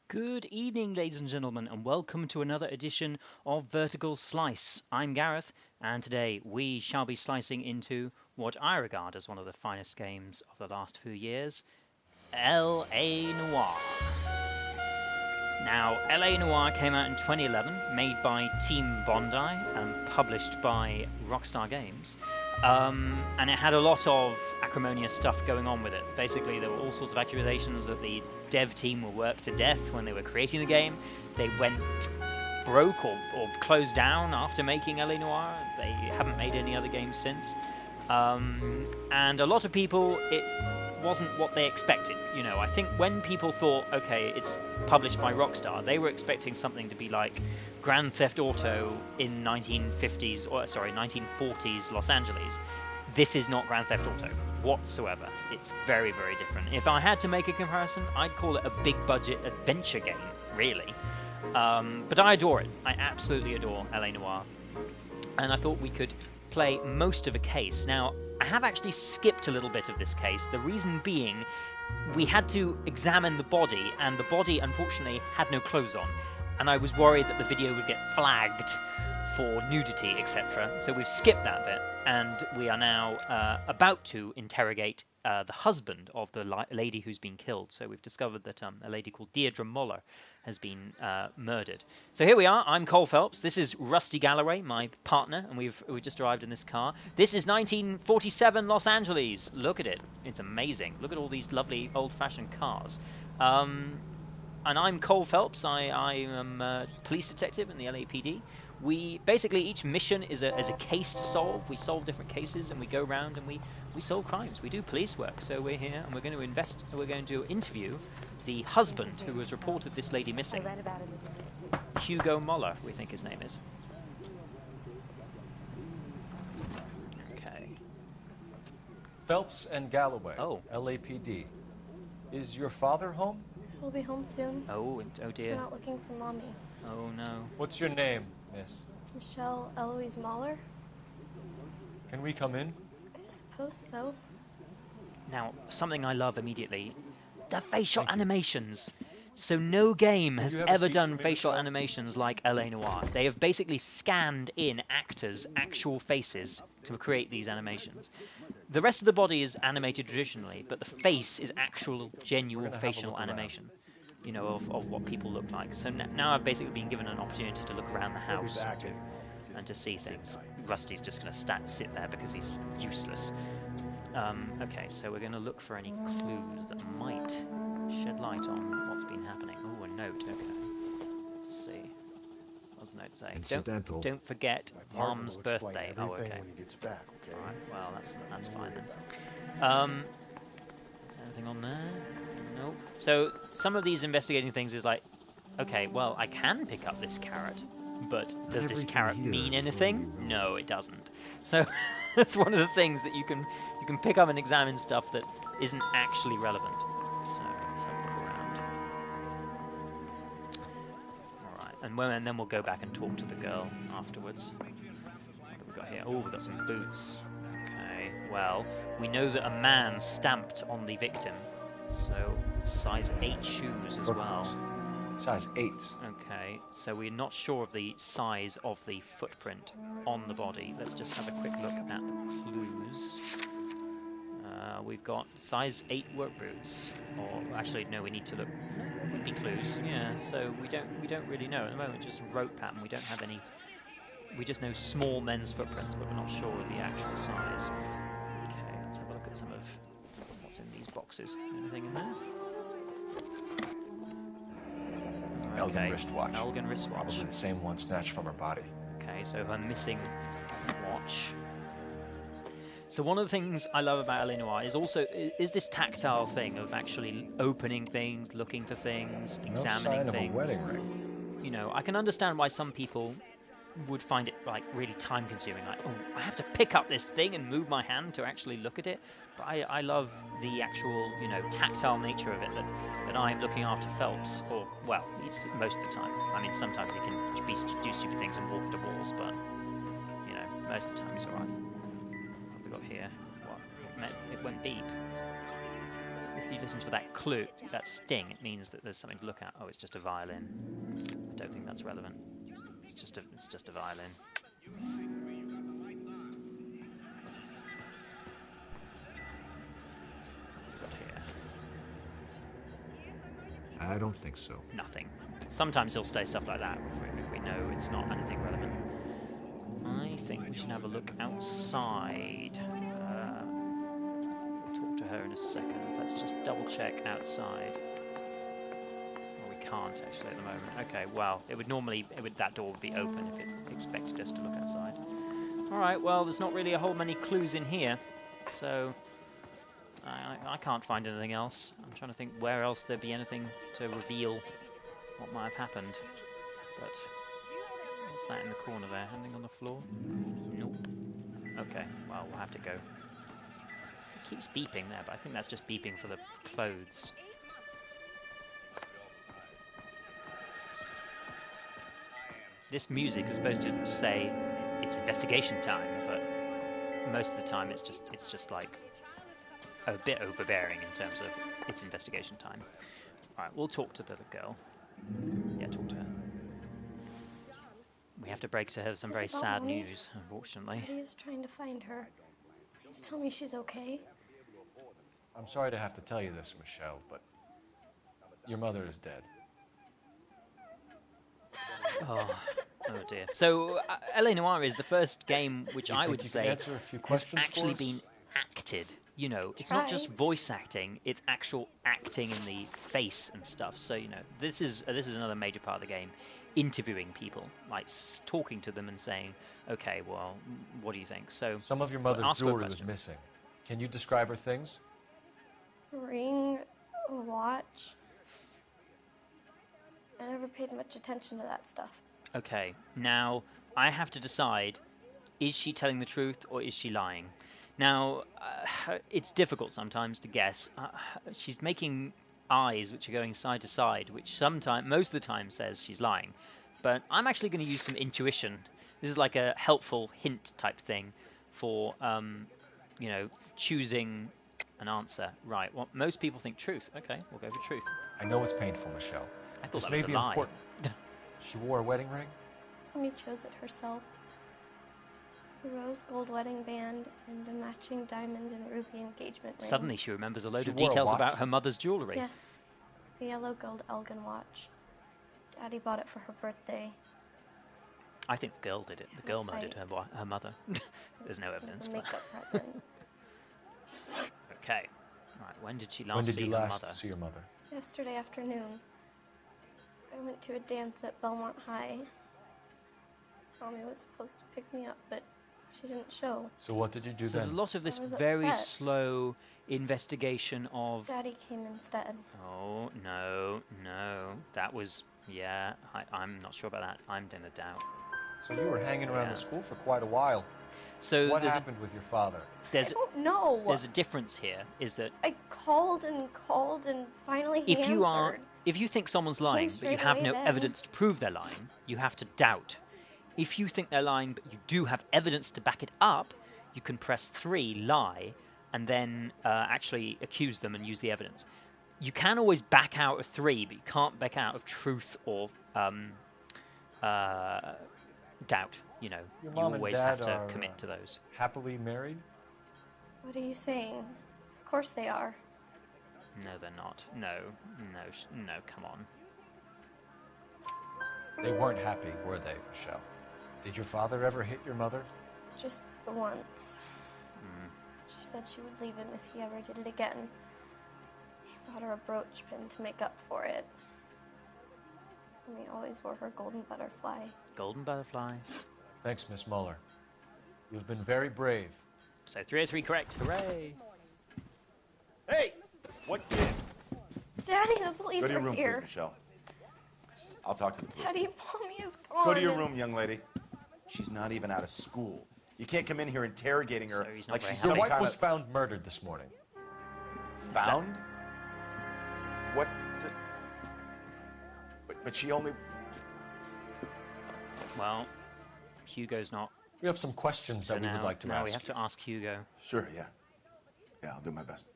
Good evening, ladies and gentlemen, and welcome to another edition of Vertical Slice. I'm Gareth, and today we shall be slicing into what I regard as one of the finest games of the last few years, L.A. Noire. Now, L.A. Noire came out in 2011, made by Team Bondi and published by Rockstar Games. And it had a lot of acrimonious stuff going on with it. Basically, there were all sorts of accusations that the dev team were worked to death when they were creating the game. They went broke or closed down after making L.A. Noire. They haven't made any other games since. And a lot of people, it wasn't what they expected. You know, I think when people thought, okay, it's published by Rockstar, they were expecting something to be like Grand Theft Auto in 1940s Los Angeles. This is not Grand Theft Auto whatsoever. It's very, very different. If I had to make a comparison, I'd call it a big budget adventure game, really. But I adore it. I absolutely adore L.A. Noire. And I thought we could play most of a case. Now, I have actually skipped a little bit of this case, the reason being we had to examine the body, and the body, unfortunately, had no clothes on. And I was worried that the video would get flagged for nudity, etc. So we've skipped that bit, and we are now about to interrogate the husband of the lady who's been killed. So we've discovered that a lady called Deirdre Moller has been murdered. So here we are. I'm Cole Phelps. This is Rusty Galloway, my partner, and we've just arrived in this car. This is 1947 Los Angeles. Look at it. It's amazing. Look at all these lovely old-fashioned cars. And I'm Cole Phelps. I am a police detective in the LAPD. We basically, each mission is a case to solve. We solve different cases, and we go around and we solve crimes. We do police work. So we're here, and we're going to interview the husband who has reported this lady missing. Hugo Moller, we think his name is. Okay. Phelps and Galloway. Oh. LAPD. Is your father home? We'll be home soon. Oh dear. We're not looking for Mommy. Oh no. What's your name, miss? Michelle Eloise Moller? Can we come in? I suppose so. Now, something I love immediately, the facial animations. So no game has ever done facial animations like L.A. Noire. They have basically scanned in actors' actual faces to create these animations. The rest of the body is animated traditionally, but the face is actual, genuine facial animation, you know, of what people look like. So now I've basically been given an opportunity to look around the house and to see things. Rusty's just going to sit there because he's useless. Okay, so we're going to look for any clues that might shed light on what's been happening. Oh, a note, okay. Let's see. What's the note say? Don't forget Mom's birthday. Oh, okay. Alright, well, that's fine then. Is there anything on there? Nope. So, some of these investigating things is like, okay, well, I can pick up this carrot, but does this carrot mean anything? No, it doesn't. So, that's one of the things that you can pick up and examine stuff that isn't actually relevant. So, let's have a look around. Alright, and then we'll go back and talk to the girl afterwards. What have we got here? Oh, we've got some boots. Okay, well, we know that a man stamped on the victim. So, size 8 shoes as well. Size 8. Okay, so we're not sure of the size of the footprint on the body. Let's just have a quick look at the clues. We've got size 8 work boots. Or, actually, no, we need to look. It would be clues, yeah. So, we don't really know. At the moment, just rope pattern. We don't have any. We just know small men's footprints, but we're not sure of the actual size. Okay, let's have a look at some of what's in these boxes. Anything in there? Elgin wristwatch. Elgin wristwatch. Probably the same one snatched from her body. Okay, so her missing watch. So one of the things I love about L.A. Noire is also this tactile thing of actually opening things, looking for things, examining no sign things. Of a wedding ring. You know, I can understand why some people would find it like really time consuming, like, oh, I have to pick up this thing and move my hand to actually look at it. But I love the actual, you know, tactile nature of it, that I'm looking after Phelps, or, well, it's most of the time. I mean, sometimes he can do stupid things and walk into walls, but, you know, most of the time he's alright. What have we got here? What? It went beep. if you listen for that clue, that sting, it means that there's something to look at. Oh, it's just a violin. I don't think that's relevant. It's just a violin. What have we got here? I don't think so. Nothing. Sometimes he'll say stuff like that if we know it's not anything relevant. I think we should have a look outside. We'll talk to her in a second. Let's just double check outside. Well, we can't actually at the moment. Okay, well, that door would be open if it expected us to look outside. All right, well, there's not really a whole many clues in here, so I can't find anything else. I'm trying to think where else there'd be anything to reveal what might have happened. But what's that in the corner there? Anything on the floor? Nope. Okay, well, we'll have to go. It keeps beeping there, but I think that's just beeping for the clothes. This music is supposed to say it's investigation time, but most of the time it's just like a bit overbearing in terms of it's investigation time. Alright, we'll talk to the girl. Yeah, talk to her. We have to break to her some very sad news, unfortunately. Daddy is trying to find her. Please tell me she's okay. I'm sorry to have to tell you this, Michelle, but your mother is dead. Oh dear. So, L.A. Noire is the first game which I would say answer a few has questions actually for us? been acted. You know, it's not just voice acting; it's actual acting in the face and stuff. So, you know, this is another major part of the game. Interviewing people, like talking to them and saying, "Okay, well, what do you think?" So, Some of your mother's ask her a jewelry was question. missing. Can you describe her things? Ring, a watch. I never paid much attention to that stuff. Okay, now I have to decide: is she telling the truth or is she lying? Now, it's difficult sometimes to guess. She's making eyes which are going side to side, which most of the time says she's lying. But I'm actually going to use some intuition. This is like a helpful hint type thing for, you know, choosing an answer. Right, well, most people think truth. Okay, we'll go for truth. I know it's painful, Michelle. I thought This that may was a be lie. important. She wore a wedding ring? Mommy chose it herself. A rose gold wedding band and a matching diamond and ruby engagement ring. Suddenly she remembers a load She of wore a details watch? about her mother's jewellery. Yes, the yellow gold Elgin watch. Daddy bought it for her birthday. I think the girl did it. The girl murdered her mother. There's no evidence A for that. makeup present. Okay. Right, when did she When last did see you her last mother? see your mother? Yesterday afternoon, I went to a dance at Belmont High. Mommy was supposed to pick me up, but she didn't show. So what did you do So there's then? a lot of this I was very upset. slow investigation of... Daddy came instead. Oh, no. That was... Yeah, I'm not sure about that. I'm in a doubt. So you were hanging around Yeah. the school for quite a while. So What there's happened with your father? I don't know. There's a difference here, is that I called and finally he answered. if you think someone's lying, but you straight have away no then. evidence to prove they're lying, you have to doubt. If you think they're lying, but you do have evidence to back it up, you can press 3, lie, and then actually accuse them and use the evidence. You can always back out of 3, but you can't back out of truth or doubt. You know, Your you mom and always have dad to are, commit to those. Happily married? What are you saying? Of course they are. No, they're not. No, come on. They weren't happy, were they, Michelle? Did your father ever hit your mother? Just the once. She said she would leave him if he ever did it again. He bought her a brooch pin to make up for it. And he always wore her golden butterfly. Golden butterfly. Thanks, Miss Moller. You've been very brave. So 303 correct. Hooray! Hey! What gives? Daddy, the police Go to your are room, here. please, Michelle. I'll talk to the police. Daddy, Mommy is gone. Go to your room, young lady. She's not even out of school. You can't come in here interrogating her So he's not like very she's happy. Your some wife kind was of... found murdered this morning. Found? What? But she only... Well, Hugo's not. We have some questions So that we would like to now ask we have you. to ask Hugo. Sure, yeah. Yeah, I'll do my best.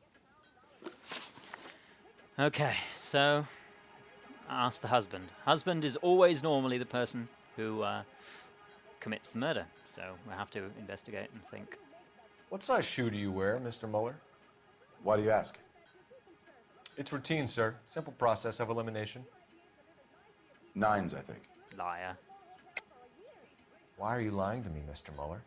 Okay, so ask the husband. Husband is always normally the person who commits the murder, so we'll have to investigate and think. What size shoe do you wear, Mr. Moller? Why do you ask? It's routine, sir. Simple process of elimination. 9s, I think. Liar. Why are you lying to me, Mr. Moller?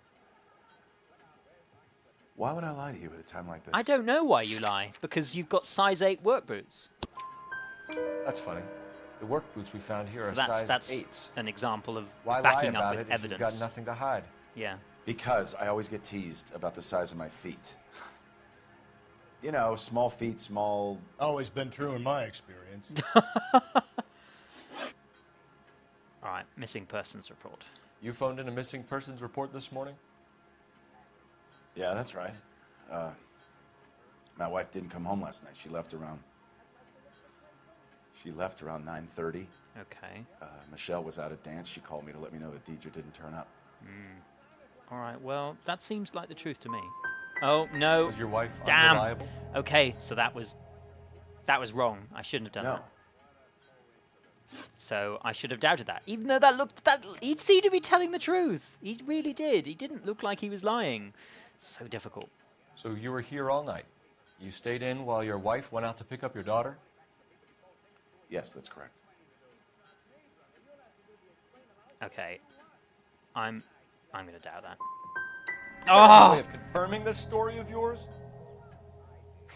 Why would I lie to you at a time like this? I don't know why you lie, because you've got size 8 work boots. That's funny. The work boots we found here So are that's size 8s. an example of Why lie backing up about with it if you've got evidence. nothing to hide? Yeah. Because I always get teased about the size of my feet. You know, small feet, small... Always been true in my experience. All right, missing persons report. You phoned in a missing persons report this morning? Yeah, that's right. My wife didn't come home last night. She left around 9:30. Okay. Michelle was out at dance. She called me to let me know that Deidre didn't turn up. All right, well, that seems like the truth to me. Oh, no. Was your wife Damn. unreliable? Okay, so that was wrong. I shouldn't have done No. that. So I should have doubted that. Even though he seemed to be telling the truth. He really did. He didn't look like he was lying. So difficult. So you were here all night. You stayed in while your wife went out to pick up your daughter? Yes, that's correct. Okay. I'm going to doubt that. Another way Oh! of confirming this story of yours?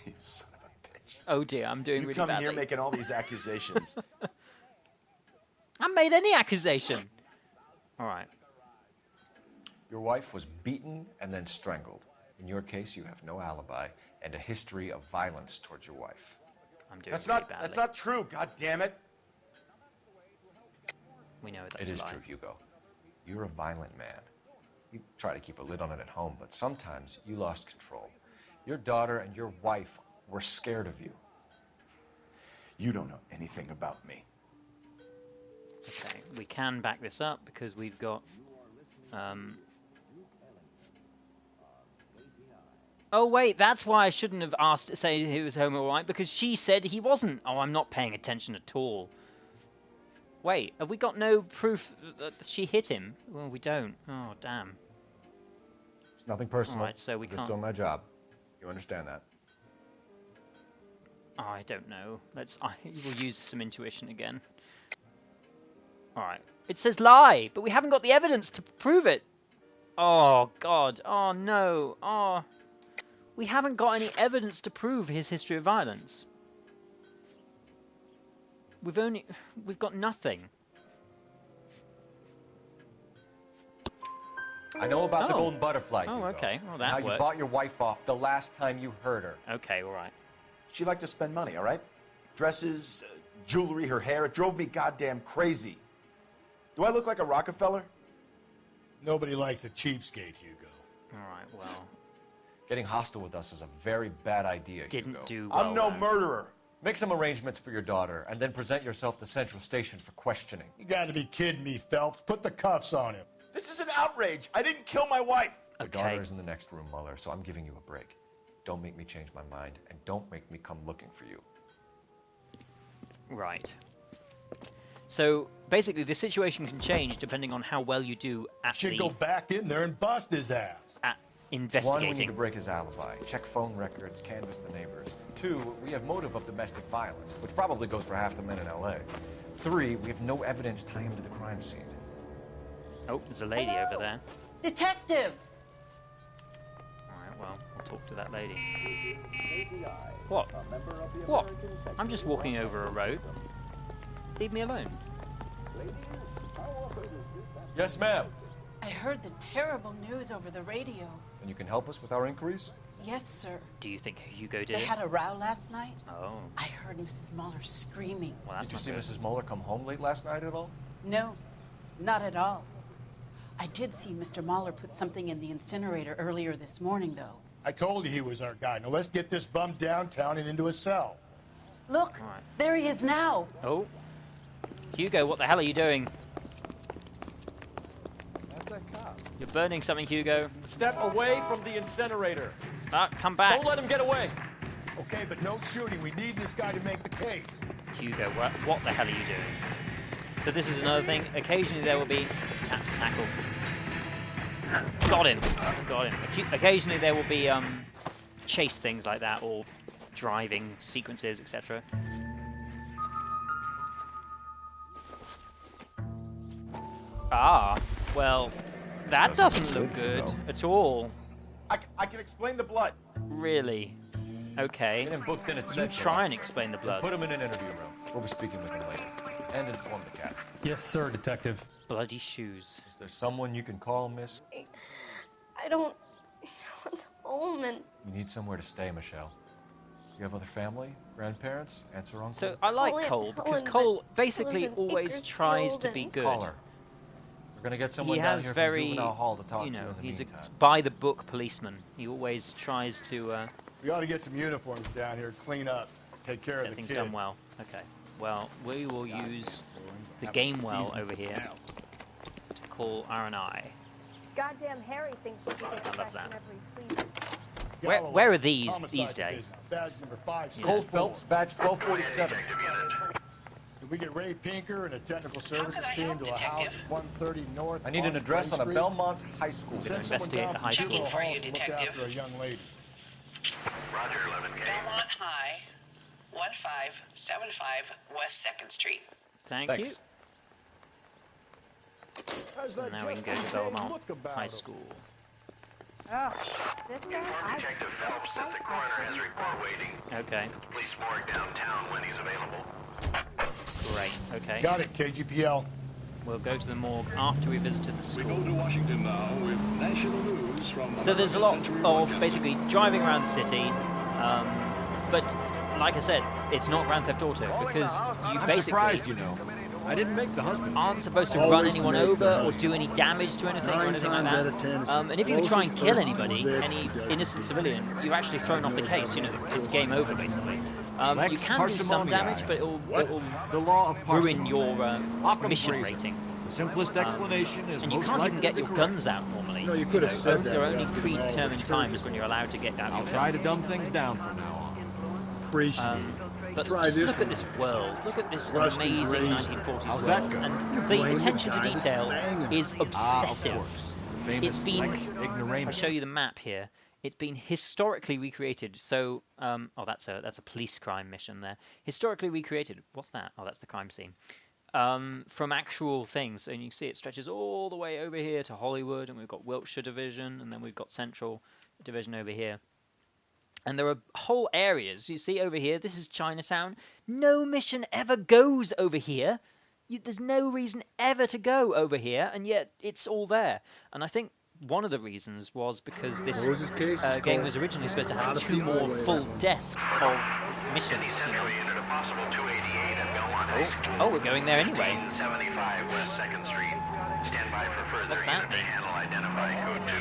You son of a bitch. Oh dear, I'm doing You really come badly. here making all these accusations. I haven't made any accusation. All right. Your wife was beaten and then strangled. In your case, you have no alibi and a history of violence towards your wife. I'm doing That's really not badly. that's not true. God damn it. We know that's It a is lie. true, Hugo. You're a violent man. You try to keep a lid on it at home, but sometimes you lost control. Your daughter and your wife were scared of you. You don't know anything about me. Okay, we can back this up because we've got. Oh wait, that's why I shouldn't have asked to say he was home all right, because she said he wasn't. Oh, I'm not paying attention at all. Wait, have we got no proof that she hit him? Well, we don't. Oh, damn. It's nothing personal. Alright, so we I'm just can't- doing my job. You understand that? Oh, I don't know. We'll use some intuition again. Alright. It says lie, but we haven't got the evidence to prove it. Oh, God. Oh, no. Oh. We haven't got any evidence to prove his history of violence. We've got nothing. I know about the Oh. golden butterfly. Oh, Hugo, okay. Well, and that how you worked. bought your wife off the last time you heard her. Okay, alright. She liked to spend money, all right? Dresses, jewelry, her hair. It drove me goddamn crazy. Do I look like a Rockefeller? Nobody likes a cheapskate, Hugo. Alright, well. Getting hostile with us is a very bad idea, Didn't Hugo. do well. I'm no then. murderer. Make some arrangements for your daughter, and then present yourself to Central Station for questioning. You gotta be kidding me, Phelps. Put the cuffs on him. This is an outrage. I didn't kill my wife. Your Okay. daughter is in the next room, Muller, so I'm giving you a break. Don't make me change my mind, and don't make me come looking for you. Right. So, basically, the situation can change depending on how well you do at Should go back in there and bust his ass. at One, we need investigating. to break his alibi, check phone records, canvass the neighbors. 2, we have motive of domestic violence, which probably goes for half the men in L.A. 3, we have no evidence tying him to the crime scene. Oh, there's a lady over there. Detective! Alright, well, I'll talk to that lady. What? What? I'm just walking over a road. Leave me alone. Yes, ma'am. I heard the terrible news over the radio. And you can help us with our inquiries? Yes, sir. Do you think Hugo did They it? had a row last night. Oh, I heard Mrs. Moller screaming. well, that's Did you not see good. Mrs. Moller come home late last night at all? No, not at all. I did see Mr. Moller put something in the incinerator earlier this morning, though. I told you he was our guy. Now let's get this bum downtown and into a cell. Look, All right. there he is now. Oh. Hugo, what the hell are you doing? That's that cop. You're burning something, Hugo. Step away from the incinerator. Ah, come back. Don't let him get away. Okay, but no shooting. We need this guy to make the case. Hugo, what the hell are you doing? So this is another thing. Occasionally there will be tap to tackle. Got him. Got him. Occasionally there will be chase things like that, or driving sequences, etc. Ah, well, that doesn't look good at all. I can explain the blood. Really? Okay. Get him booked in at You Central. try and explain the Then blood. put him in an interview room. We'll be speaking with him later. And inform the cat. Yes, sir, Detective. Bloody shoes. Is there someone you can call, miss? I don't want home, and You need somewhere to stay, Michelle. You have other family, grandparents, aunts or uncles? So I like Call it Cole because Helen, Cole but basically Helen's in always tries to be Bakersfield good. Call her. We're gonna get someone He down has here very, from juvenile hall to talk you to know, in the he's a meantime. by-the-book policeman. He always tries to We ought to get some uniforms down here, clean up, take care get of the things kid. done well. Okay. Well, we will use the game well over here to call R&I. Goddamn Harry thinks he can get I love fresh that. whenever he pleases. Where are these Homicide these days? Division, badge number 564. Cole Phelps, badge 1247. Did we get Ray Pinker and a technical services team to a house at 130 North? I need an address on a Street? Belmont High School. Send someone investigate down the from high school. Juvenile Hall to look after a young lady. Belmont High, 1575 West 2nd Street. Thank you. Thanks. So now we can go to Belmont High School. Oh, sister, Detective Phelps at the coroner has a report waiting. Okay. Police morgue downtown when he's available. Great. Okay. Got it, KGPL. We'll go to the morgue after we visited the We go school. to Washington now with national news from... So there's a lot of basically driving around the city, but like I said, it's not Grand Theft Auto because you I'm basically surprised, you know. I didn't make the husband. aren't supposed to run anyone over or do any damage to anything or anything like that. And if you try and kill anybody, any innocent civilian, you're actually thrown off the case. You know, it's game over basically. You can do some damage, but it'll The law of ruin parsimony. your Occam's mission razor. rating. The simplest explanation is And you most can't even likely get to be your correct. guns out normally. No, you could have said There are that, only yeah. predetermined times when you're allowed to get out I'll your try to guns. dumb things down from now on. Appreciate But Try just this look at one. this world. Look at this Rusty amazing razor. 1940s How's world. that go? And You the blame attention the to guy that's detail banging. is Of obsessive. course. Famous It's been, lex if I ignoramus. show you the map here, it's been historically recreated. So, oh, that's a police crime mission there. Historically recreated. What's that? Oh, that's the crime scene. From actual things, and you can see it stretches all the way over here to Hollywood, and we've got Wiltshire Division, and then we've got Central Division over here. And there are whole areas. You see over here, this is Chinatown. No mission ever goes over here. There's no reason ever to go over here, and yet it's all there. And I think one of the reasons was because this What was his case? It's game called was originally supposed to A have Lot of 2 People more Way full Down. desks of missions. You know. Unit a possible 288 at Belmont High School. Oh, we're going there anyway. 75 West 2nd Street. Stand by for further What's that unit to mean? handle identifying code 2.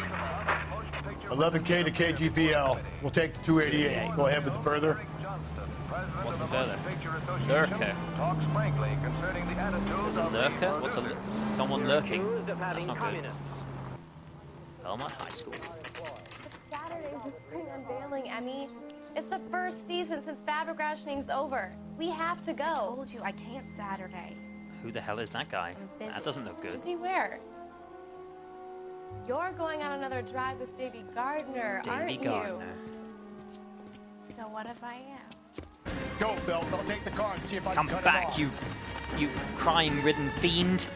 11K to KGPL. We'll take the 288. Go ahead with the further. What's the further? Lurker. There's a lurker? What's someone lurking? That's not good. Belmont High School. Saturday's the spring unveiling, Emmy. It's the first season since fabric rationing's over. We have to I go. told you I can't Saturday. Who the hell is that guy? busy. That doesn't look good. Is he where? You're going on another drive with Davy Gardner, Davy aren't Gardner. So what if I am? Go, Phelps. I'll take the car and see if I Come can cut back, it off. you crime-ridden fiend.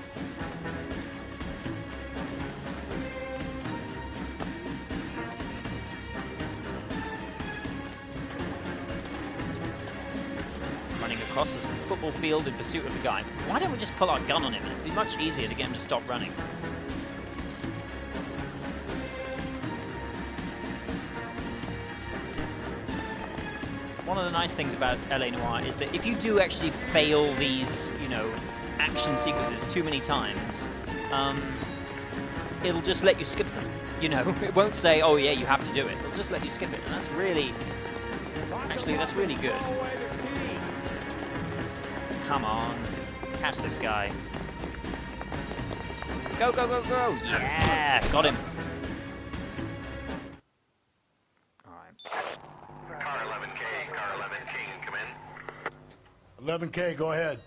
Running across this football field in pursuit of the guy. Why don't we just pull our gun on him? It'd be much easier to get him to stop running. One of the nice things about LA Noire is that if you do actually fail these, you know, action sequences too many times, it'll just let you skip them. You know, it won't say, oh yeah, you have to do it. It'll just let you skip it, and that's really, actually, that's really good. Come on, catch this guy. Go, go, go, go! Yeah, got him. All right. Car 11K, 11K, go ahead.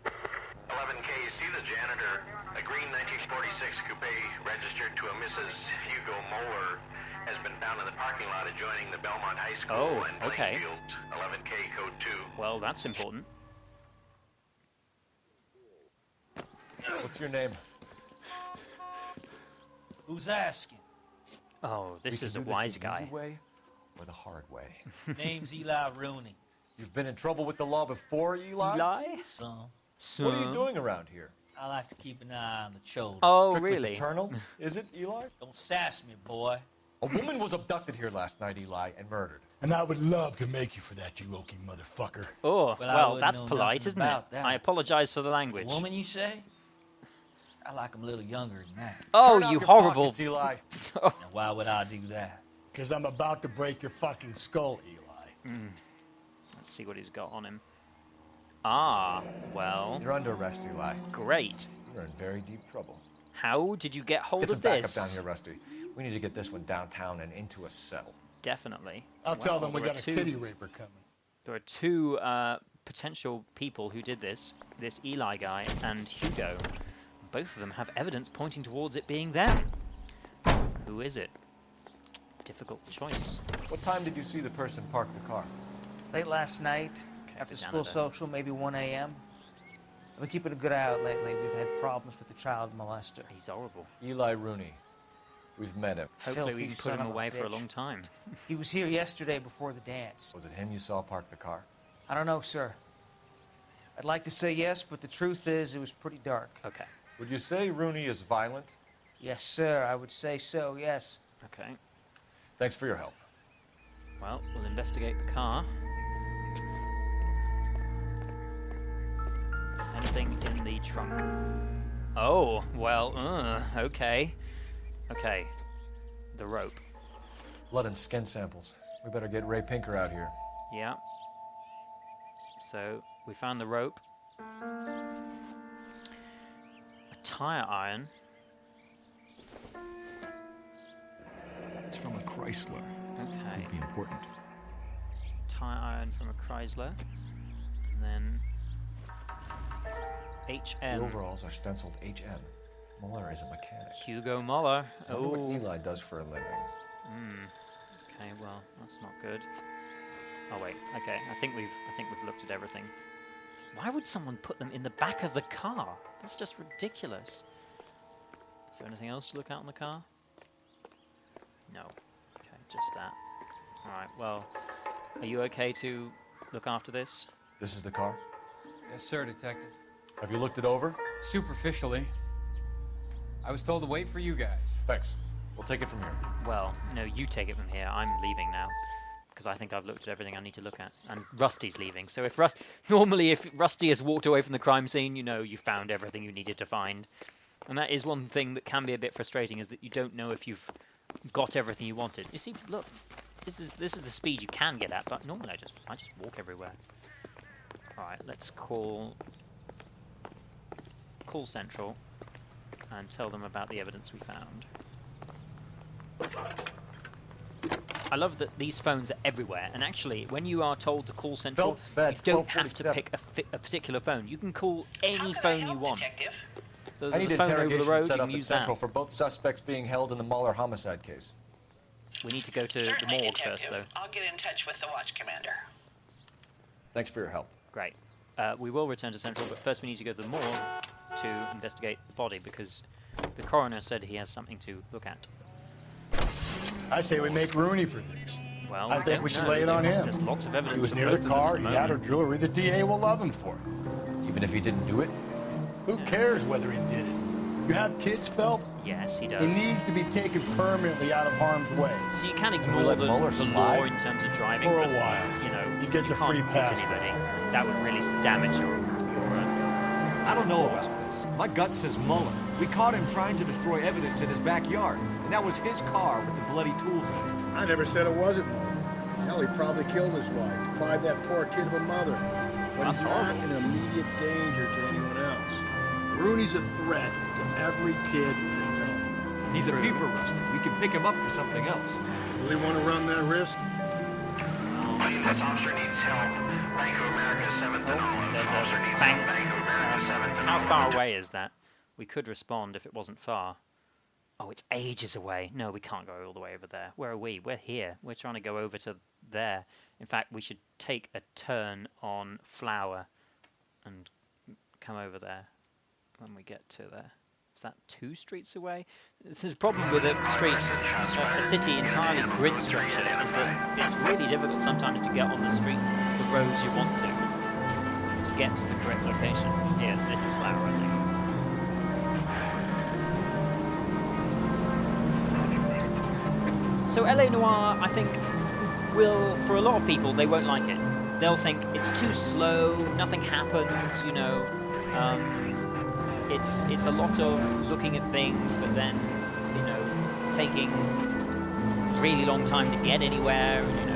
11K, see the janitor. A green 1946 coupe registered to a Mrs. Hugo Moller has been found in the parking lot adjoining the Belmont High School Oh, and okay. Plainfield. 11K, code 2. Well, that's important. What's your name? Who's asking? Oh, this We is a can do wise the guy. easy way or the hard way? Name's Eli Rooney. You've been in trouble with the law before, Eli? Eli? Son, What are you doing around here? I like to keep an eye on the children. Oh, Strictly really? paternal? Is it, Eli? Don't sass me, boy. A woman was abducted here last night, Eli, and murdered. And I would love to make you for that, you Okie motherfucker. Oh, Well, I well, wouldn't that's know polite, nothing isn't it? about that. I apologize for the language. Woman, you say? I like them a little younger than that. Oh, Turn out you your horrible. pockets, Eli. Now, why would I do that? Because I'm about to break your fucking skull, Eli. Let's see what he's got on him. Ah, well, You're under arrest, Eli. great. You're in very deep trouble. How did you get hold Get some of backup this? down here, Rusty. We need to get this one downtown and into a cell. Definitely. I'll tell Well, them we there are got a two- kitty raper coming. There are two potential people who did this. This Eli guy and Hugo. Both of them have evidence pointing towards it being them. Who is it? Difficult choice. What time did you see the person park the car? Late last night, Okay, after the school janitor. social, maybe 1 a.m. I've been keeping a good eye out lately. We've had problems with the child molester. He's horrible. Eli Rooney. We've met him. Hopefully we Filthy can put son him of a away for a bitch. long time. He was here yesterday before the dance. Was it him you saw park the car? I don't know, sir. I'd like to say yes, but the truth is it was pretty dark. Okay. Would you say Rooney is violent? Yes, sir, I would say so, yes. Okay. Thanks for your help. Well, we'll investigate the car. Anything in the trunk? Oh, well, okay. Okay. The rope. Blood and skin samples. We better get Ray Pinker out here. Yeah. So, we found the rope. A tire iron. It's from a Chrysler. Okay. Could be important. Tire iron from a Chrysler. And then The HM. overalls are stenciled HM. Moller is a mechanic. Hugo Moller. I wonder what Oh. Eli does for a living. Okay, well, that's not good. Oh wait, okay. I think we've looked at everything. Why would someone put them in the back of the car? That's just ridiculous. Is there anything else to look at in the car? No. Okay, just that. Alright, well, are you okay to look after this? This is the car? Yes, sir, Detective. Have you looked it over? Superficially. I was told to wait for you guys. Thanks. We'll take it from here. Well, no, you take it from here. I'm leaving now. Because I think I've looked at everything I need to look at. And Rusty's leaving. So if normally if Rusty has walked away from the crime scene, you know you found everything you needed to find. And that is one thing that can be a bit frustrating, is that you don't know if you've got everything you wanted. You see, look, this is the speed you can get at, but normally I just walk everywhere. Alright, let's call Central and tell them about the evidence we found. I love that these phones are everywhere, and actually, when you are told to call Central, Phelps, badge you don't have to 1247. pick a particular phone. You can call any phone you want. So I there's need a phone over the interrogation road, set you up can at use Central that. for both suspects being held in the Moller homicide case. We need to go to the morgue first, though. I'll get in touch with the watch commander. Thanks for your help. Great. We will return to Central, but first we need to go to the morgue to investigate the body, because the coroner said he has something to look at. I say we make Rooney for this. Well, I think don't we should know. lay it on him. There's lots of evidence. He was for near both the of them car, at he the had her moment. jewelry, the DA will love him for it. Even if he didn't do it? Who cares whether he did it? You have kids, Phelps? Yes, he does. He needs to be taken permanently out of harm's way. So you can we ignore let the Moller law slide? in terms of driving, For a but, while. you know, He gets you a can't free hit pass. anybody. That would really damage your I don't know about this. My gut says Moller. We caught him trying to destroy evidence in his backyard, and that was his car with the bloody tools in it. I never said it wasn't Moller. Hell, he probably killed his wife, deprived that poor kid of a mother. But That's he's not horrible. an immediate danger to anyone else. Rooney's a threat to every kid in Belmont. He's a peeper, Rusty. We can pick him up for something else. Really want to run that risk? By scene. This officer needs help. Bank of America, 7th and Olive. There's a Officer needs bank. help. Bank of America, 7th and How Olive. far away is that? We could respond if it wasn't far. Oh, it's ages away. No, we can't go all the way over there. Where are we? We're here. We're trying to go over to there. In fact, we should take a turn on Flower and come over there when we get to there. Is that 2 streets away? There's a problem with a street, a city entirely grid structure, is that it's really difficult sometimes to get on the street, the roads you want to get to the correct location. Here, this is Flower, I think. So LA Noire, I think, will, for a lot of people, they won't like it. They'll think it's too slow, nothing happens, you know. It's a lot of looking at things, but then, you know, taking really long time to get anywhere, and, you know.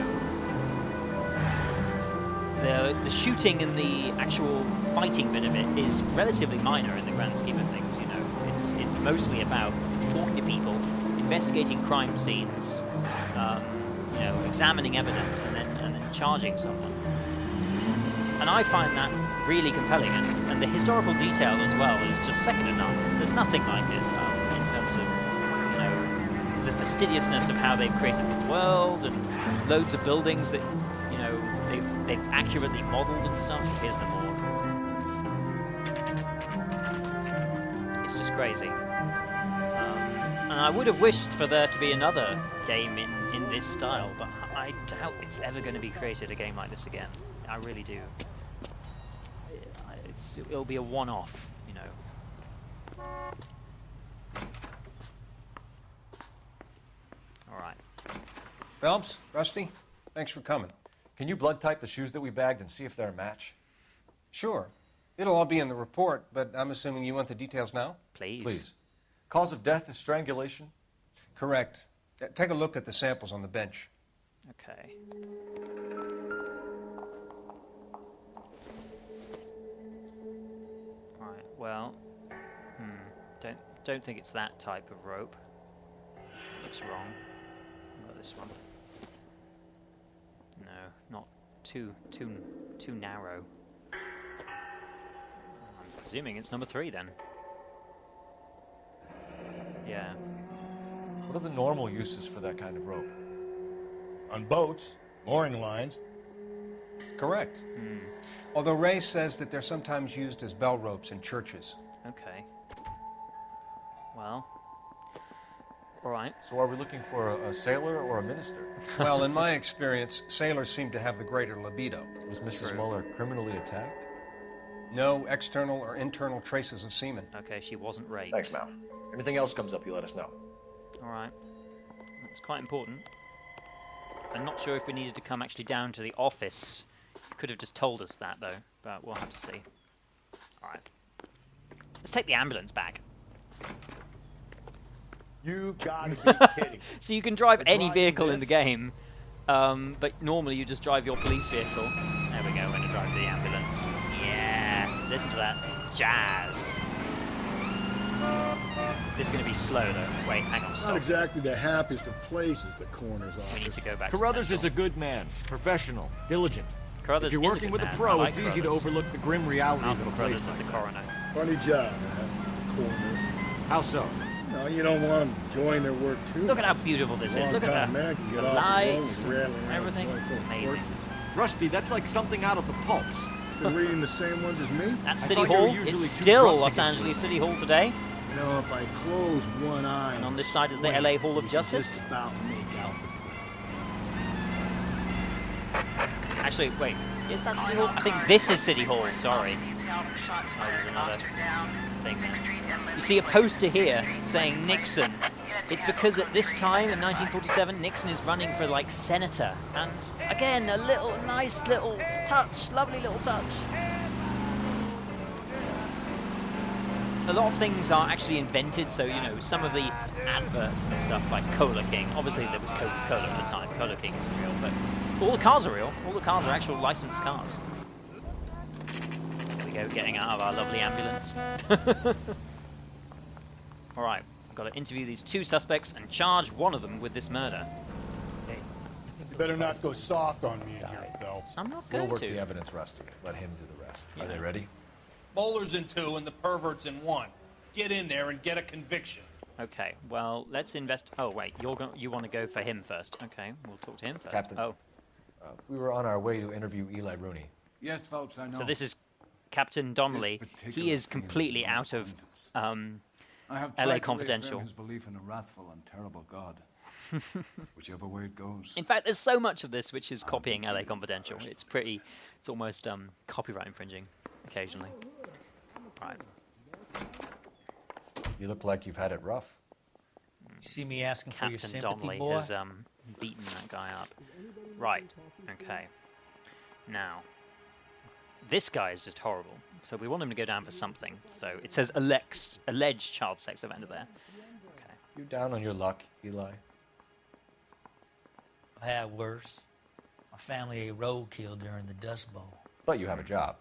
The shooting and the actual fighting bit of it is relatively minor in the grand scheme of things, you know. It's mostly about talking to people, investigating crime scenes, you know, examining evidence, and then charging someone. And I find that really compelling, and the historical detail as well is just second to none. There's nothing like it in terms of, you know, the fastidiousness of how they've created the world, and loads of buildings that, you know, they've accurately modelled and stuff. Here's the board. It's just crazy. And I would have wished for there to be another game in this style, but I doubt it's ever going to be created a game like this again. I really do. It'll be a one-off, you know. All right. Phelps, Rusty, thanks for coming. Can you blood type the shoes that we bagged and see if they're a match? Sure. It'll all be in the report, but I'm assuming you want the details now? Please. Please. Cause of death is strangulation? Correct. Take a look at the samples on the bench. Okay. Right, well, don't think it's that type of rope. Looks wrong. What about this one? No, not too narrow. I'm presuming it's number 3 then. Yeah. What are the normal uses for that kind of rope? On boats, mooring lines. Correct. Although Ray says that they're sometimes used as bell ropes in churches. Okay. Well. All right. So are we looking for a sailor or a minister? Well, in my experience, sailors seem to have the greater libido. Was Mrs. Moller criminally attacked? No external or internal traces of semen. Okay, she wasn't raped. Thanks, Mal. Anything else comes up, you let us know. All right. That's quite important. I'm not sure if we needed to come actually down to the office. Could have just told us that, though, but we'll have to see. All right. Let's take the ambulance back. You've got to be kidding. So you can drive any vehicle in the game, but normally you just drive your police vehicle. There we go, we're going to drive the ambulance. Yeah, listen to that jazz. This is going to be slow, though. Wait, hang on, stop. Not exactly the happiest of places, the coroner's office. We need to go back Carruthers to is a good man, professional, diligent. Carruthers if you're is working a with good a man. pro, I like it's easy to Carruthers. overlook the grim realities Malcolm of a Carruthers place is like the that. coroner. Funny job, man. Coroners. How so? No, you don't want them enjoying their work too. Look at how beautiful this is. Look at the lights, everything. Amazing. Rusty, that's like something out of the pulps. Been reading the same ones as me? That's City Hall. It's still Los Angeles City Hall today. You know, if I close one eye... And on this side is the LA Hall of Justice. Just about make out the... Actually, wait. Is that City Hall? I think this is City Hall. Sorry. Oh, there's another thing. You see a poster here saying Nixon. It's because at this time in 1947, Nixon is running for like senator. And again, nice little touch, lovely little touch. A lot of things are actually invented, so, you know, some of the adverts and stuff like Cola King. Obviously, there was Coca-Cola at the time. Cola King isn't real, but all the cars are real. All the cars are actual licensed cars. There we go, getting out of our lovely ambulance. All right, I've got to interview these 2 suspects and charge one of them with this murder. Okay. Better not go soft on me in here, Phelps. I'm not We'll going work to. the evidence, Rusty. Let him do the rest. Are they ready? Moller's in 2 and the pervert's in 1. Get in there and get a conviction. Okay, well, let's invest. Oh, wait, you want to go for him first. Okay, we'll talk to him first. Captain. Oh. We were on our way to interview Eli Rooney. Yes, Phelps, I know. So this is Captain Donnelly. He is completely out of I have LA tried to Confidential. reaffirm his belief in a wrathful and terrible God. Whichever way it goes. In fact, there's so much of this which is copying LA Confidential. It's almost copyright infringing occasionally. Right. You look like you've had it rough. You see me asking for your Captain sympathy, Donnelly boy? has beaten that guy up. Right. Okay. Now, this guy is just horrible. So we want him to go down for something. So it says alleged child sex offender there. Okay. You down on your luck, Eli? I've had worse. My family ate roadkill during the Dust Bowl. But you have a job.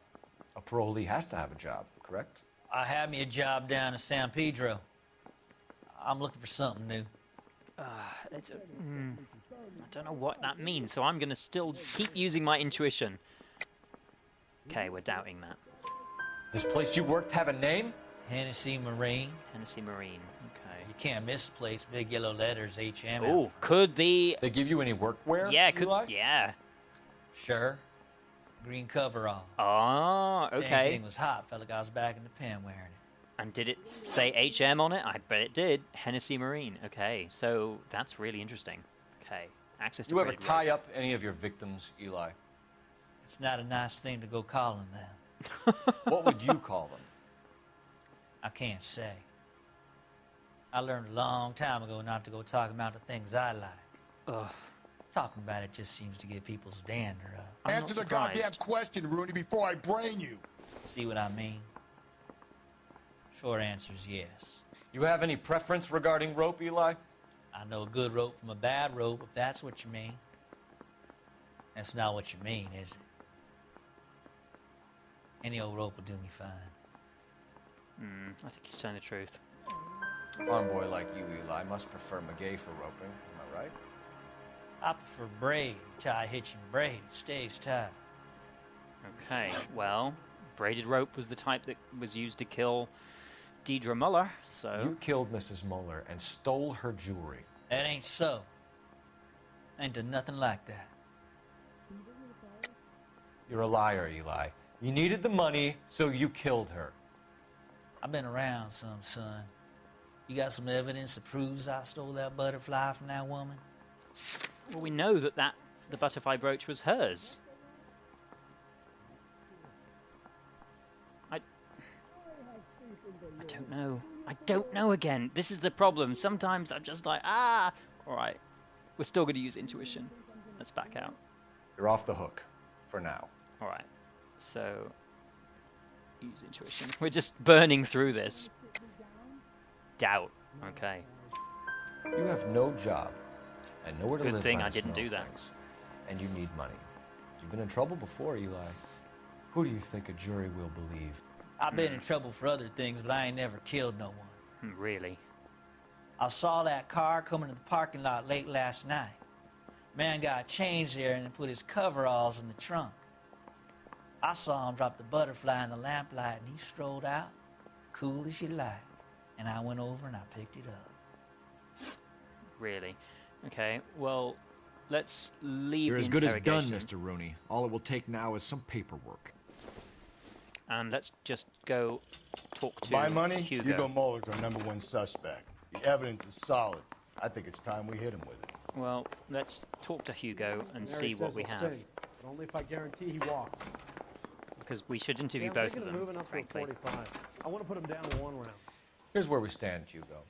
A parolee has to have a job, correct? I had me a job down in San Pedro. I'm looking for something new. I don't know what that means, so I'm going to still keep using my intuition. Okay, we're doubting that. This place you worked have a name? Hennessy Marine. Hennessy Marine, okay. You can't miss the place. Big yellow letters, HM. Oh, could the... They give you any workwear? Yeah, could... Eli? Yeah. Sure. Green coverall. Oh, Dang okay. thing was hot. Felt like I was back in the pen wearing it. And did it say HM on it? I bet it did. Hennessy Marine. Okay, so that's really interesting. Okay, access to You ever braided tie rope. up any of your victims, Eli? It's not a nice thing to go calling them. What would you call them? I can't say. I learned a long time ago not to go talking about the things I like. Ugh. Talking about it just seems to get people's dander up. Answer the goddamn question, Rooney, before I brain you. See what I mean? Short answer is yes. You have any preference regarding rope, Eli? I know a good rope from a bad rope, if that's what you mean. That's not what you mean, is it? Any old rope will do me fine. I think he's telling the truth. A farm boy like you, Eli, must prefer McGay for roping. Am I right? I prefer braid. Tie, hitch, and braid. It stays tied. Okay, well, braided rope was the type that was used to kill Deidre Moller, so... You killed Mrs. Moller and stole her jewelry. That ain't so. I ain't done nothing like that. You're a liar, Eli. You needed the money, so you killed her. I've been around some, son. You got some evidence that proves I stole that butterfly from that woman? Well, we know that the butterfly brooch was hers. I don't know. I don't know again. This is the problem. Sometimes I'm just like, ah! Alright. We're still going to use intuition. Let's back out. You're off the hook. For now. Alright. So... use intuition. We're just burning through this. Doubt. Okay. You have no job. And nowhere to live. Good thing by I the didn't smell do of that. things. And you need money. You've been in trouble before, Eli. Who do you think a jury will believe? I've been in trouble for other things, but I ain't never killed no one. Really? I saw that car coming to the parking lot late last night. Man got changed there and then put his coveralls in the trunk. I saw him drop the butterfly in the lamplight and he strolled out, cool as you like. And I went over and I picked it up. Really? Okay, well, let's leave You're the as good as done, interrogation. Mr. Rooney. All it will take now is some paperwork. And let's just go talk to My money, Hugo. Hugo Moller's our #1 suspect. The evidence is solid. I think it's time we hit him with it. Well, let's talk to Hugo and see what we have. But only if I guarantee he walks. Because we should interview Yeah, I'm both of thinking them, moving up frankly. to a 45. I want to put him down in 1 round. Here's where we stand, Hugo.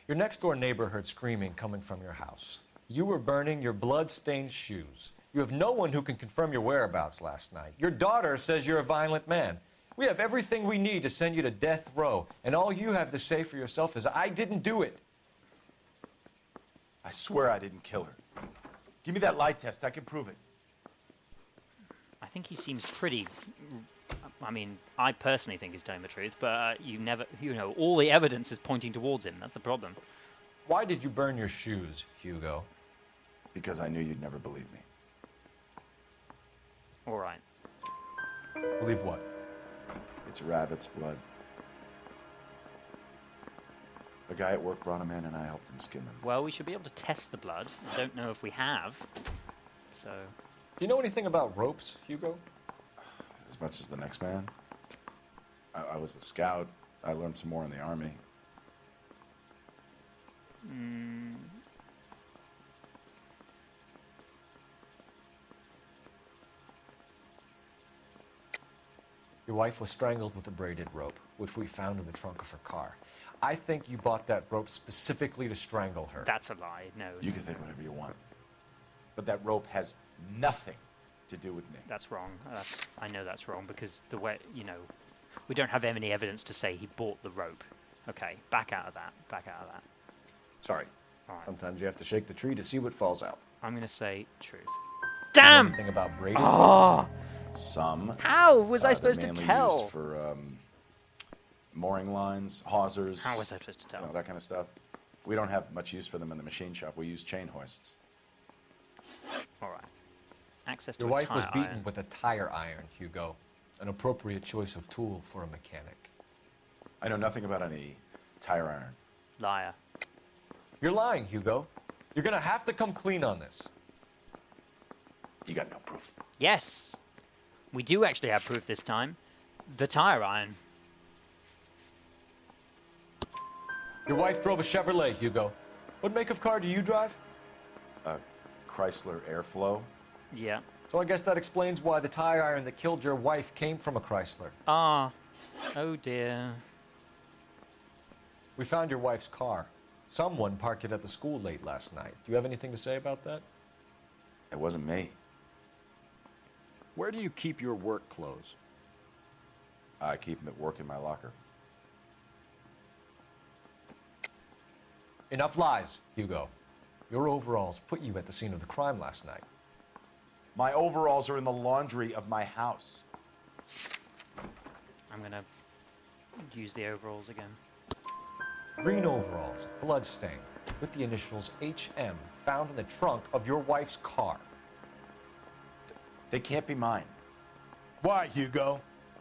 Your next-door neighbor heard screaming coming from your house. You were burning your blood-stained shoes. You have no one who can confirm your whereabouts last night. Your daughter says you're a violent man. We have everything we need to send you to death row, and all you have to say for yourself is, I didn't do it. I swear I didn't kill her. Give me that lie test. I can prove it. I think he seems pretty... I mean, I personally think he's telling the truth, but all the evidence is pointing towards him. That's the problem. Why did you burn your shoes, Hugo? Because I knew you'd never believe me. All right. Believe what? It's rabbit's blood. A guy at work brought him in and I helped him skin them. Well, we should be able to test the blood. I don't know if we have. So. Do you know anything about ropes, Hugo? As much as the next man. I was a scout. I learned some more in the army. Your wife was strangled with a braided rope, which we found in the trunk of her car. I think you bought that rope specifically to strangle her. That's a lie. No. You can think whatever you want. But that rope has nothing to do with me. That's wrong. I know that's wrong because the way, we don't have any evidence to say he bought the rope. Okay, back out of that. Back out of that. Sorry. All right. Sometimes you have to shake the tree to see what falls out. I'm going to say truth. Do you know Damn! anything about braiding? Oh! Some. How was I they're supposed to mainly tell? used for mooring lines, hawsers. How was I supposed to tell? That kind of stuff. We don't have much use for them in the machine shop. We use chain hoists. All right. Access to Your a wife was tire beaten iron. with a tire iron, Hugo. An appropriate choice of tool for a mechanic. I know nothing about any tire iron. Liar. You're lying, Hugo. You're gonna have to come clean on this. You got no proof. Yes. We do actually have proof this time. The tire iron. Your wife drove a Chevrolet, Hugo. What make of car do you drive? A Chrysler Airflow. Yeah. So I guess that explains why the tire iron that killed your wife came from a Chrysler. Ah. Oh dear. We found your wife's car. Someone parked it at the school late last night. Do you have anything to say about that? It wasn't me. Where do you keep your work clothes? I keep them at work in my locker. Enough lies, Hugo. Your overalls put you at the scene of the crime last night. My overalls are in the laundry of my house. I'm going to use the overalls again. Green overalls, bloodstained, with the initials HM found in the trunk of your wife's car. They can't be mine. Why, Hugo?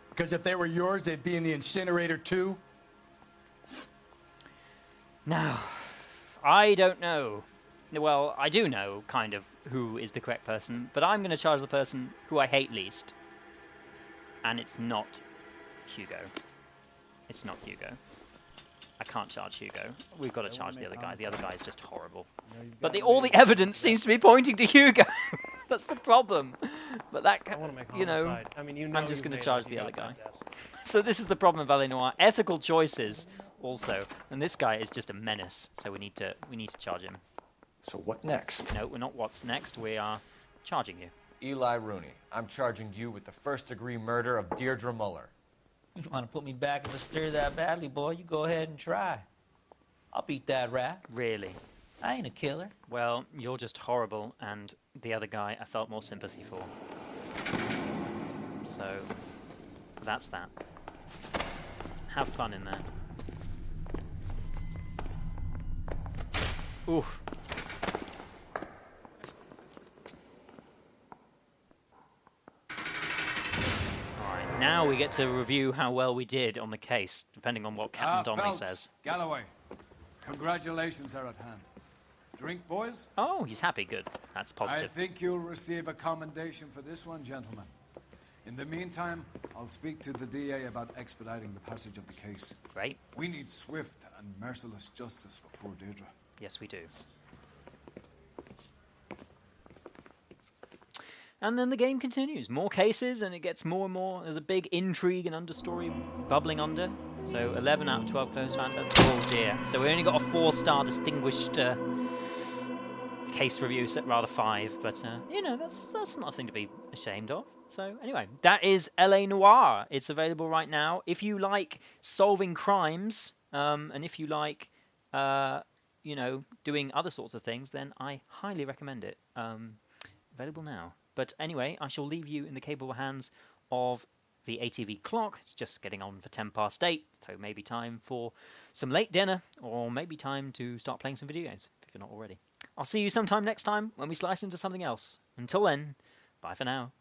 Because if they were yours, they'd be in the incinerator too? Now, I don't know. Well, I do know, kind of, who is the correct person, but I'm going to charge the person who I hate least. And it's not Hugo. It's not Hugo. I can't charge Hugo. We've got to charge the other guy. The other guy is just horrible. But all the evidence seems to be pointing to Hugo. That's the problem. But that, I'm just going to charge the other guy. So this is the problem of Valet Noire. Ethical choices also. And this guy is just a menace. So we need to charge him. So what next? No, we're not what's next. We are charging you. Eli Rooney, I'm charging you with the first-degree murder of Deirdre Moller. You want to put me back in the stir that badly, boy? You go ahead and try. I'll beat that rat. Really? I ain't a killer. Well, you're just horrible, and the other guy I felt more sympathy for. So, that's that. Have fun in there. Oof. Alright, now we get to review how well we did on the case, depending on what Captain Donnelly Phelps, says. Galloway, congratulations are at hand. Drink, boys? Oh, he's happy. Good. That's I positive. think you'll receive a commendation for this one, gentlemen. In the meantime, I'll speak to the DA about expediting the passage of the case. Great. We need swift and merciless justice for poor Deirdre. Yes, we do. And then the game continues. More cases, and it gets more and more. There's a big intrigue and understory bubbling under. So 11 out of 12 close found. Oh dear. So we only got a 4-star distinguished case review, rather 5. But, that's nothing to be ashamed of. So anyway, that is LA Noire. It's available right now. If you like solving crimes, and if you like, doing other sorts of things, then I highly recommend it. Available now. But anyway, I shall leave you in the capable hands of the ATV clock. It's just getting on for 8:10, so maybe time for some late dinner, or maybe time to start playing some video games, if you're not already. I'll see you sometime next time when we slice into something else. Until then, bye for now.